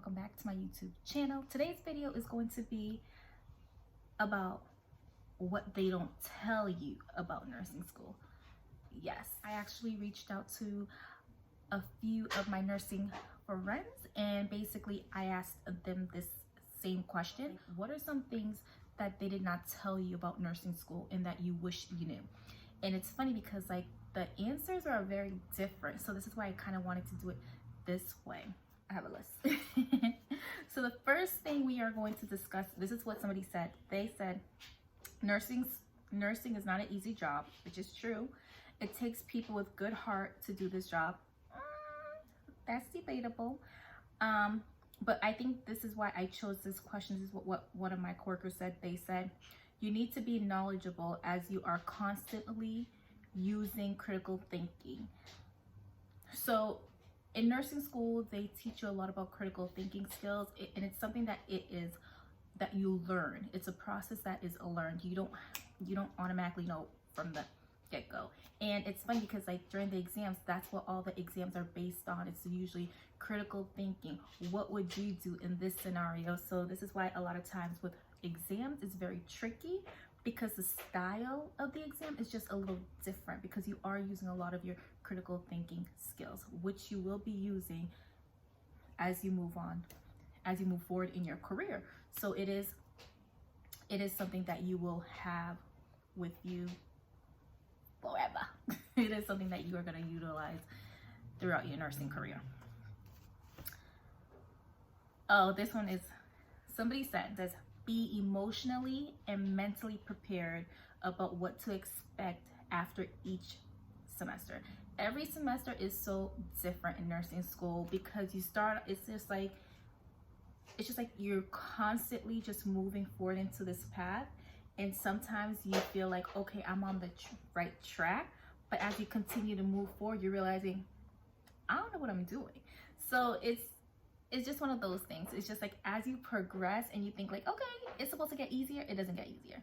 welcome back to my YouTube channel. Today's video is going to be about what they don't tell you about nursing school. Yes, I actually reached out to a few of my nursing friends and basically I asked them this same question. What are some things that they did not tell you about nursing school and that you wish you knew? And it's funny because like the answers are very different. So this is why I kind of wanted to do it this way. I have a list. So the first thing we are going to discuss, this is what somebody said. They said nursing is not an easy job, which is true. It takes people with good heart to do this job. That's debatable. But I think this is why I chose this question. This is what one of my coworkers said. They said, you need to be knowledgeable as you are constantly using critical thinking. So in nursing school, they teach you a lot about critical thinking skills, and it's something that you learn. It's a process that is learned. You don't automatically know from the get-go. And it's funny because like during the exams, that's what all the exams are based on. It's usually critical thinking. What would you do in this scenario? So this is why a lot of times with exams it's very tricky, because the style of the exam is just a little different, because you are using a lot of your critical thinking skills, which you will be using as you move on, as you move forward in your career. So it is something that you will have with you forever. It is something that you are going to utilize throughout your nursing career. Oh, this one is, somebody said this: be emotionally and mentally prepared about what to expect after each semester. Every semester is so different in nursing school because you start, it's just like you're constantly just moving forward into this path. And sometimes you feel like, okay, I'm on the right track. But as you continue to move forward, you're realizing, I don't know what I'm doing. So it's just one of those things. It's just like as you progress and you think like, okay, it's supposed to get easier, it doesn't get easier.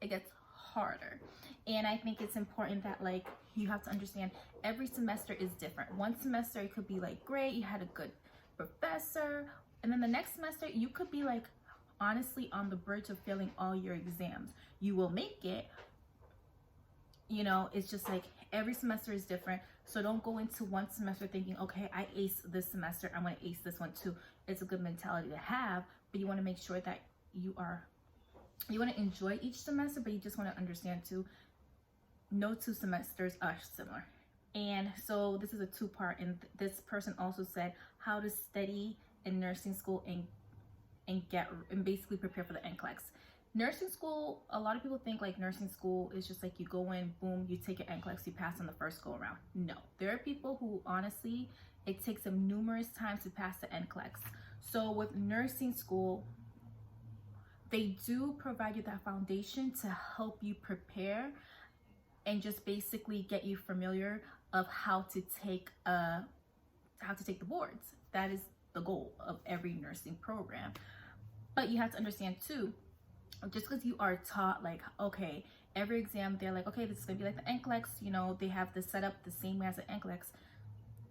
It gets harder. And I think it's important that like you have to understand every semester is different. One semester it could be like great, you had a good professor, and then the next semester you could be like honestly on the verge of failing all your exams. You will make it, you know, it's just like every semester is different. So don't go into one semester thinking, okay, I aced this semester, I'm going to ace this one too. It's a good mentality to have, but you want to make sure that you want to enjoy each semester, but you just want to understand too, no two semesters are similar. And so this is a two-part, and this person also said how to study in nursing school and basically prepare for the NCLEX. Nursing school, a lot of people think like nursing school is just like you go in, boom, you take your NCLEX, you pass on the first go around. No, there are people who honestly, it takes them numerous times to pass the NCLEX. So with nursing school, they do provide you that foundation to help you prepare and just basically get you familiar of how to take the boards. That is the goal of every nursing program. But you have to understand too, just because you are taught like, okay, every exam they're like, okay, this is gonna be like the NCLEX, you know, they have this set up the same way as the NCLEX.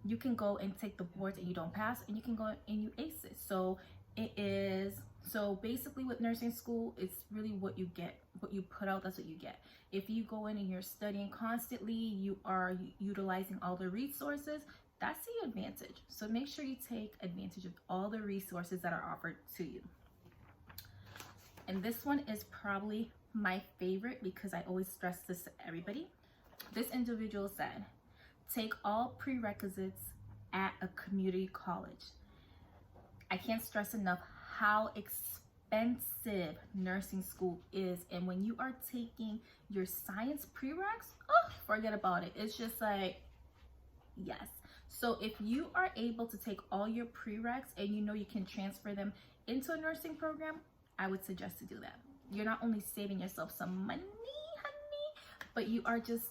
You can go and take the boards and you don't pass, and you can go and you ace it. So so basically with nursing school, it's really what you get, what you put out, that's what you get. If you go in and you're studying constantly, you are utilizing all the resources, that's the advantage. So make sure you take advantage of all the resources that are offered to you. And this one is probably my favorite because I always stress this to everybody. This individual said, take all prerequisites at a community college. I can't stress enough how expensive nursing school is. And when you are taking your science prereqs, oh, forget about it. It's just like, yes. So if you are able to take all your prereqs and you know you can transfer them into a nursing program, I would suggest to do that. You're not only saving yourself some money, honey, but you are just,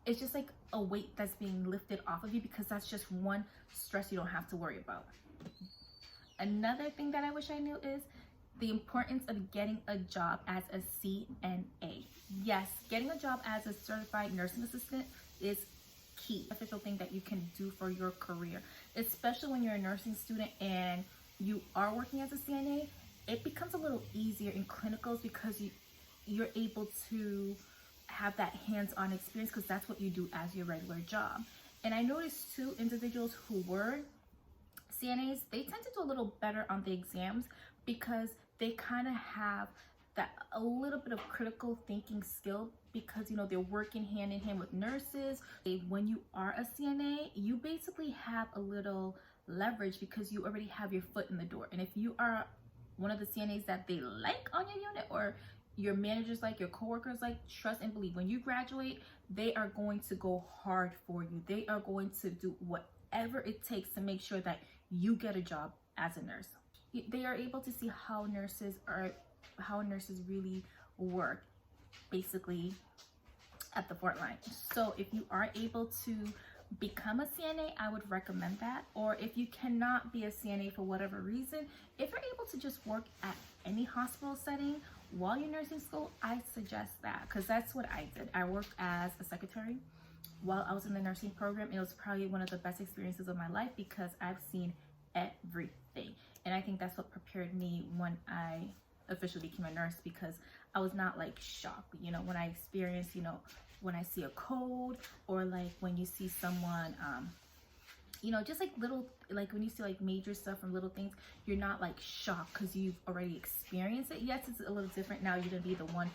it's just like a weight that's being lifted off of you, because that's just one stress you don't have to worry about. Another thing that I wish I knew is the importance of getting a job as a CNA. Yes, getting a job as a certified nursing assistant is key, beneficial thing that you can do for your career, especially when you're a nursing student and you are working as a CNA, it becomes a little easier in clinicals because you're able to have that hands-on experience because that's what you do as your regular job. And I noticed too, individuals who were CNAs, they tend to do a little better on the exams because they kind of have that a little bit of critical thinking skill because, you know, they're working hand in hand with nurses. When you are a CNA, you basically have a little leverage because you already have your foot in the door. And if you are one of the CNAs that they like on your unit, or your managers like, your coworkers like, trust and believe, when you graduate, they are going to go hard for you. They are going to do whatever it takes to make sure that you get a job as a nurse. They are able to see how nurses really work, basically at the front line. So if you are able to become a CNA, I would recommend that. Or if you cannot be a CNA for whatever reason, if you're able to just work at any hospital setting while you're nursing school, I suggest that, because that's what I did. I worked as a secretary while I was in the nursing program. It was probably one of the best experiences of my life because I've seen everything. And I think that's what prepared me when I officially became a nurse, because I was not like shocked, you know, when I experienced, you know, when I see a code, or like when you see someone, you know, just like little, like when you see like major stuff from little things, you're not like shocked because you've already experienced it. Yes, it's a little different now, you're gonna be the one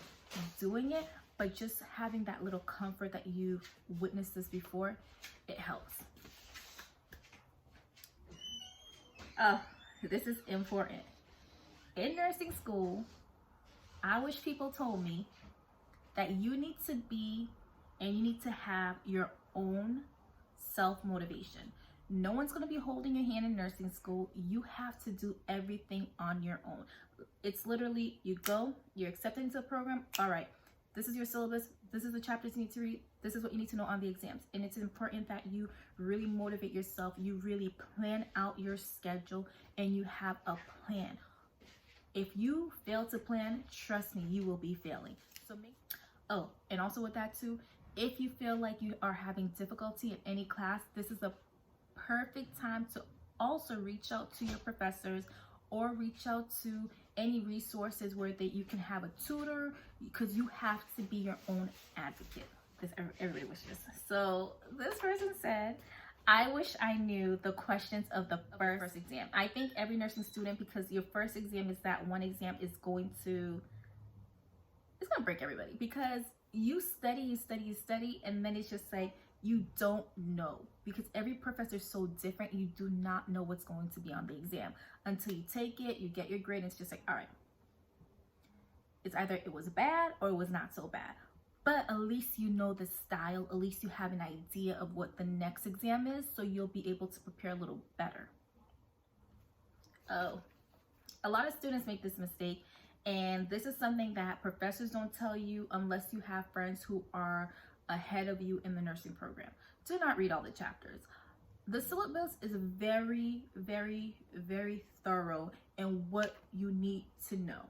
doing it, but just having that little comfort that you've witnessed this before, it helps. Oh, this is important. In nursing school, I wish people told me that you need to be and you need to have your own self-motivation. No one's going to be holding your hand in nursing school. You have to do everything on your own. It's literally, you go, you're accepted into a program. All right, this is your syllabus. This is the chapters you need to read. This is what you need to know on the exams. And it's important that you really motivate yourself. You really plan out your schedule and you have a plan. If you fail to plan, trust me, you will be failing. So and also with that too, if you feel like you are having difficulty in any class, this is a perfect time to also reach out to your professors or reach out to any resources where you can have a tutor, because you have to be your own advocate. Everybody wishes. So this person said, I wish I knew the questions of the first exam. I think every nursing student, because your first exam is that one exam, is going to break everybody, because you study, and then it's just like you don't know, because every professor is so different. You do not know what's going to be on the exam until you take it, you get your grade, and it's just like, all right, it's either it was bad or it was not so bad. But at least you know the style, at least you have an idea of what the next exam is, so you'll be able to prepare a little better. Oh, a lot of students make this mistake, and this is something that professors don't tell you unless you have friends who are ahead of you in the nursing program. Do not read all the chapters. The syllabus is very, very, very thorough in what you need to know.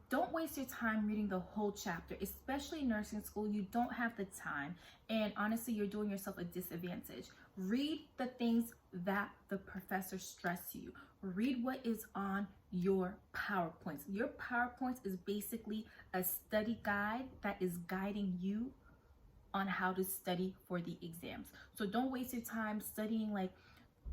Don't waste your time reading the whole chapter, especially in nursing school. You don't have the time, and honestly, you're doing yourself a disadvantage. Read the things that the professor stressed you. Read what is on your PowerPoints. Your PowerPoints is basically a study guide that is guiding you on how to study for the exams. So don't waste your time studying like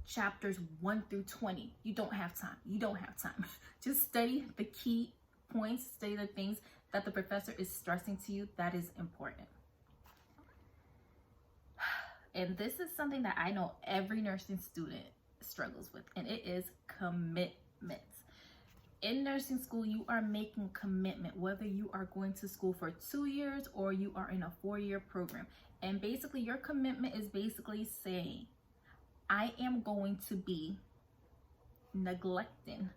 chapters 1 through 20. You don't have time. Just study the key points, study the things that the professor is stressing to you. That is important. And this is something that I know every nursing student struggles with, and it is commitments. In nursing school, you are making commitment, whether you are going to school for 2 years or you are in a 4-year program. And basically your commitment is basically saying, I am going to be neglecting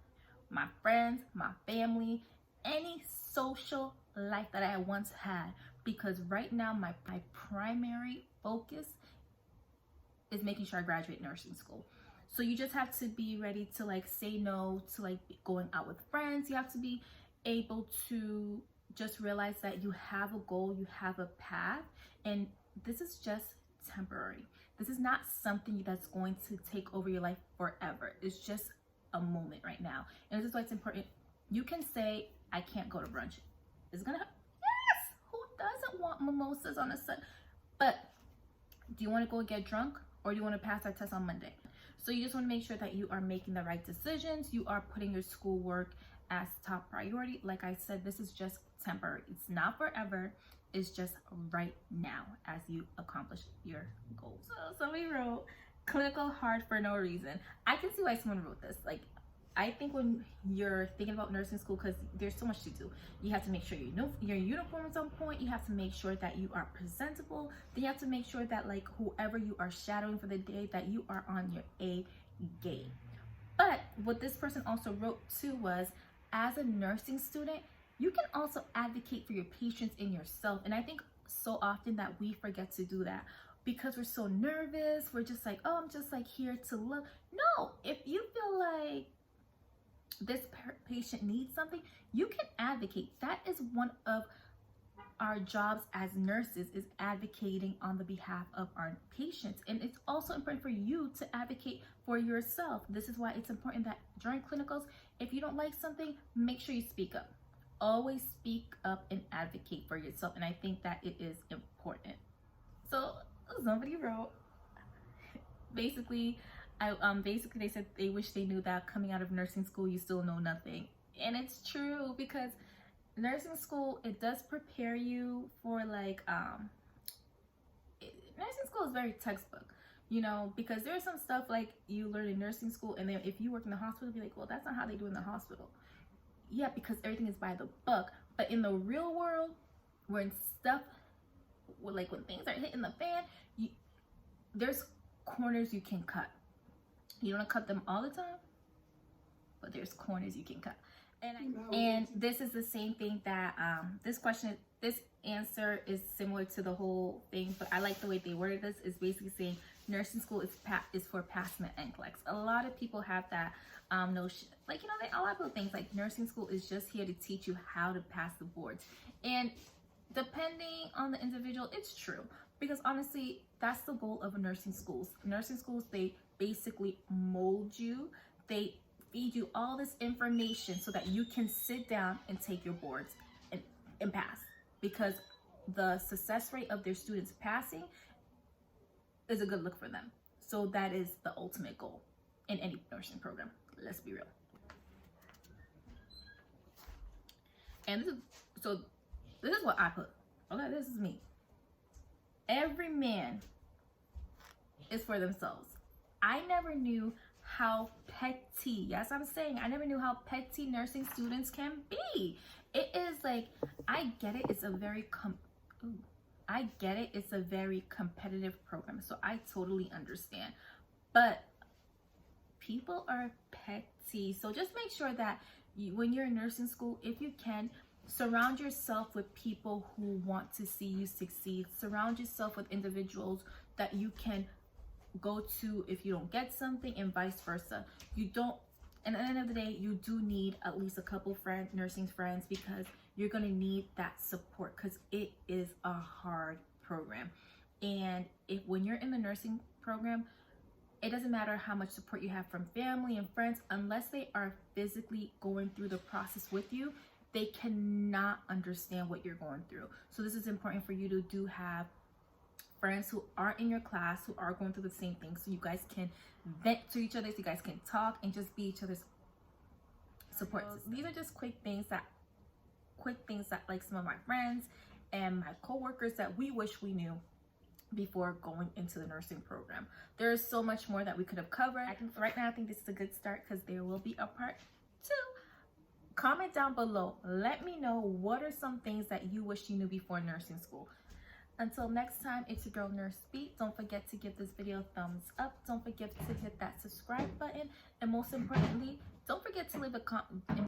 my friends, my family, any social life that I once had, because right now my primary focus is making sure I graduate nursing school. So you just have to be ready to like say no to like going out with friends. You have to be able to just realize that you have a goal, you have a path, and this is just temporary. This is not something that's going to take over your life forever. It's just a moment right now. And this is why it's important. You can say, I can't go to brunch. It's gonna, yes, who doesn't want mimosas on a Sunday? But do you want to go get drunk, or do you want to pass that test on Monday? So you just want to make sure that you are making the right decisions. You are putting your schoolwork as top priority. Like I said, this is just temporary. It's not forever. It's just right now as you accomplish your goals. So somebody wrote, clinical hard for no reason. I can see why someone wrote this. Like, I think when you're thinking about nursing school, because there's so much to do, you have to make sure your uniform is on point. You have to make sure that you are presentable. Then you have to make sure that, like, whoever you are shadowing for the day, that you are on your A game. But what this person also wrote too was, as a nursing student, you can also advocate for your patients and yourself. And I think so often that we forget to do that because we're so nervous. We're just like, oh, I'm just like here to look. No, if you feel like this patient needs something, you can advocate. That is one of our jobs as nurses, is advocating on the behalf of our patients. And it's also important for you to advocate for yourself. This is why it's important that during clinicals, if you don't like something, make sure you speak up. Always speak up and advocate for yourself. And I think that it is important. So somebody wrote, basically they said they wish they knew that coming out of nursing school, you still know nothing. And it's true, because nursing school, it does prepare you for, like, nursing school is very textbook, you know, because there's some stuff like you learn in nursing school, and then if you work in the hospital, you'll be like, well, that's not how they do in the hospital. Yeah, because everything is by the book. But in the real world, when stuff, like when things are hitting the fan, there's corners you can cut. You don't cut them all the time, but there's corners you can cut. And this is the same thing that this answer is similar to the whole thing, but I like the way they worded this. Is basically saying nursing school is for passing the NCLEX. A lot of people have that notion, like, you know, a lot of people think like nursing school is just here to teach you how to pass the boards. And depending on the individual, it's true, because honestly, that's the goal of nursing schools. Nursing schools, they basically mold you. They feed you all this information so that you can sit down and take your boards and pass, because the success rate of their students passing is a good look for them. So that is the ultimate goal in any nursing program. Let's be real. And this is what I put. Okay, this is me. Every man is for themselves. I never knew how petty, yes, I'm saying, I never knew how petty nursing students can be. It is like, I get it, it's a very competitive program, so I totally understand. But people are petty, so just make sure that when you're in nursing school, if you can, surround yourself with people who want to see you succeed. Surround yourself with individuals that you can go to if you don't get something, and vice versa. You don't, and at the end of the day, you do need at least a couple nursing friends, because you're going to need that support, because it is a hard program. And when you're in the nursing program, it doesn't matter how much support you have from family and friends, unless they are physically going through the process with you, they cannot understand what you're going through. So this is important for you to have friends who are in your class, who are going through the same thing, so you guys can vent to each other, so you guys can talk and just be each other's support. These are just quick things that like some of my friends and my coworkers that we wish we knew before going into the nursing program. There is so much more that we could have covered. Right now, I think this is a good start, because there will be a part 2. Comment down below. Let me know, what are some things that you wish you knew before nursing school. Until next time, it's your girl Nurse B. Don't forget to give this video a thumbs up. Don't forget to hit that subscribe button. And most importantly, don't forget to leave a comment.